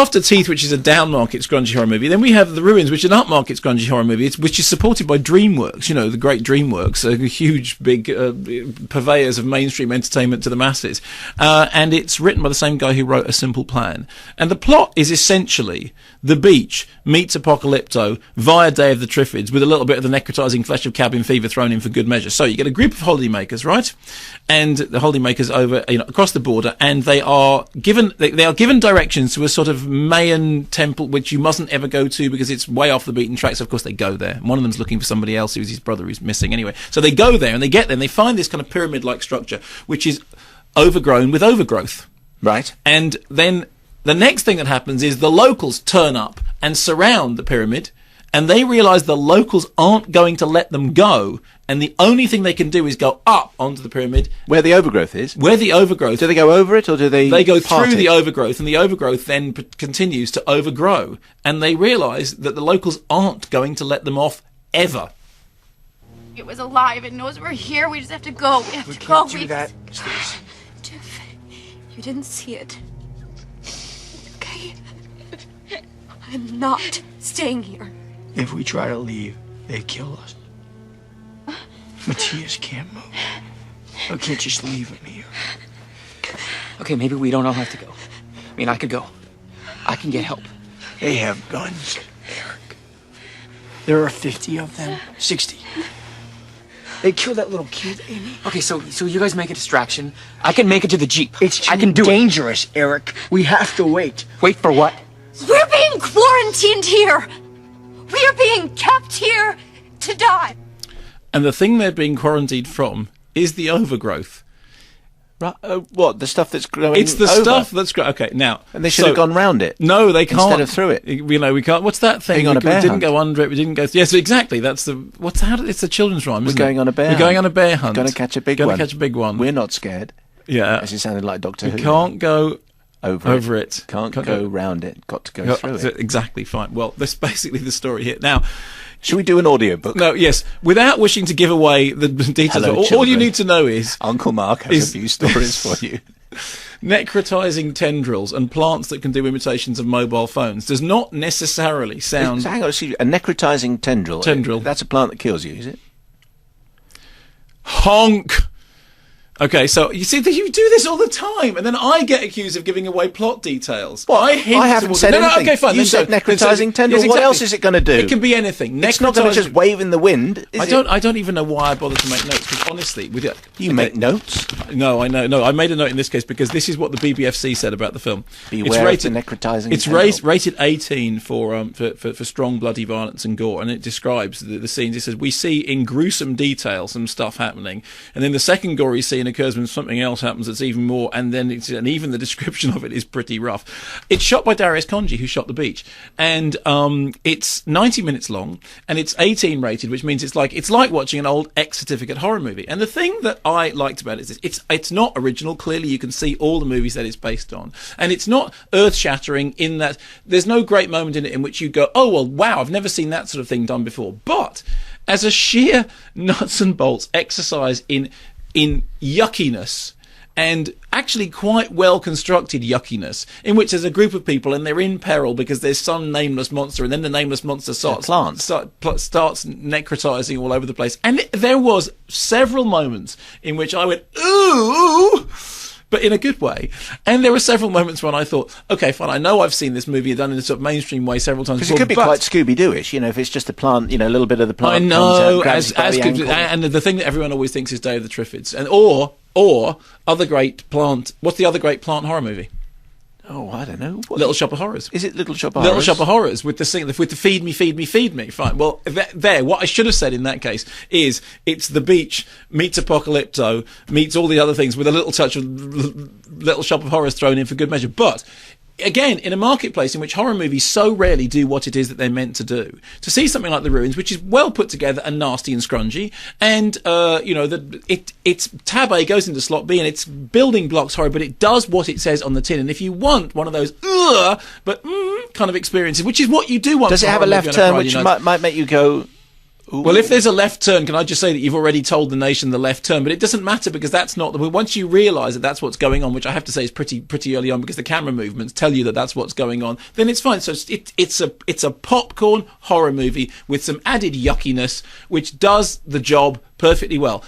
after Teeth, which is a down-market scrungy horror movie, then we have The Ruins, which is an up-market scrungy horror movie, which is supported by DreamWorks, you know, the great DreamWorks, a huge, big purveyors of mainstream entertainment to the masses. And it's written by the same guy who wrote A Simple Plan. And the plot is essentially The Beach meets Apocalypto via Day of the Triffids, with a little bit of the necrotizing flesh of cabin fever thrown in for good measure. So you get a group of holidaymakers, right? And the holidaymakers over, you know, across the border, and they are given directions to a sort of Mayan temple, which you mustn't ever go to because it's way off the beaten track. So of course they go there. One of them's looking for somebody else who's his brother who's missing anyway. So they go there and they get there and they find this kind of pyramid-like structure, which is overgrown with overgrowth. Right. And then the next thing that happens is the locals turn up and surround the pyramid, and they realise the locals aren't going to let them go, and the only thing they can do is go up onto the pyramid. Where the overgrowth is? Where the overgrowth... Do they go over it, or do they They go part through it? the overgrowth, and the overgrowth then continues to overgrow, and they realise that the locals aren't going to let them off, ever. It was alive. It knows we're here. We just have to go. We have to go. Can't do that, Stacy. Jeff, you didn't see it. Okay? I'm not staying here. If we try to leave, they kill us. Matthias can't move. I can't just leave him here. Okay, maybe we don't all have to go. I mean, I could go. I can get help. They have guns, Eric. There are 50 of them. 60. They killed that little kid, Amy. Okay, so you guys make a distraction. I can make it to the Jeep. It's too I can do dangerous, Eric. We have to wait. Wait for what? We're being quarantined here. We are being kept here to die. And the thing they're being quarantined from is the overgrowth. Right, what? The stuff that's growing It's the over? stuff that's... Okay, now... And they should have gone round it. No, they can't. Instead of through it. You know, we can't... What's that thing? Going on a bear We didn't hunt. go under it. We didn't go... Yes, exactly. That's the... What's that? It's a children's rhyme, isn't it? We're going on a bear We're hunt. going on a bear hunt. Going to catch a big one. Going to catch a big one. We're not scared. Yeah. As it sounded like Doctor Who. We can't go... Over it. it. Can't go round it. Got to go through it. Exactly, fine. Well, that's basically the story here. Now... Should we do an audiobook? No, yes. Without wishing to give away the details, Hello, all you children. need to know is... Uncle Mark has a few stories for you. Necrotizing tendrils and plants that can do imitations of mobile phones does not necessarily sound... So hang on, excuse me. A necrotizing tendril. Tendril. That's a plant that kills you, is it? Honk! Okay, so you see that you do this all the time, and then I get accused of giving away plot details. Well, I hint haven't towards- said no, anything. Okay, fine. You then said so- necrotizing tendril. Yes, What exactly. else is it going to do? It can be anything. It's not going to just wave in the wind. Is it? I don't even know why I bother to make notes, because honestly, with it, You make notes. No, I know. No, I made a note in this case because this is what the BBFC said about the film. Beware of the necrotizing It's tendril. rated 18 for strong bloody violence and gore, and it describes the scenes. It says we see in gruesome detail some stuff happening, and then the second gory scene occurs when something else happens that's even more, and then even the description of it is pretty rough. It's shot by Darius Konji, who shot The Beach, and it's 90 minutes long, and it's 18 rated, which means it's like watching an old X certificate horror movie. And the thing that I liked about it is it's not original. Clearly, you can see all the movies that it's based on, and it's not earth-shattering in that there's no great moment in it in which you go, oh well, wow, I've never seen that sort of thing done before. But as a sheer nuts and bolts exercise in yuckiness, and actually quite well constructed yuckiness, in which there's a group of people and they're in peril because there's some nameless monster, and then the nameless monster starts necrotizing all over the place. And there was several moments in which I went, ooh, but in a good way. And there were several moments when I thought, okay, fine, I know I've seen this movie done in a sort of mainstream way several times Because before, it could be quite Scooby-Doo-ish, if it's just a plant, a little bit of the plant I comes know, out, grabs you by the ankle. and the thing that everyone always thinks is Day of the Triffids, and or other great plant. What's the other great plant horror movie? Oh, I don't know. Little Shop of Horrors. Is it Little Shop of Horrors? Little Shop of Horrors with the feed me, feed me, feed me. Fine. Well, what I should have said in that case is it's The Beach meets Apocalypto meets all the other things with a little touch of Little Shop of Horrors thrown in for good measure. But again, in a marketplace in which horror movies so rarely do what it is that they're meant to do, to see something like The Ruins, which is well put together and nasty and scrungy, and it's tab A goes into slot B, and it's building blocks horror, but it does what it says on the tin. And if you want one of those kind of experiences, which is what you do want, does it have a left turn which might make you go, Well, if there's a left turn, can I just say that you've already told the nation the left turn, but it doesn't matter because that's not once you realise that that's what's going on, which I have to say is pretty early on because the camera movements tell you that that's what's going on, then it's fine. So it's a popcorn horror movie with some added yuckiness, which does the job perfectly well.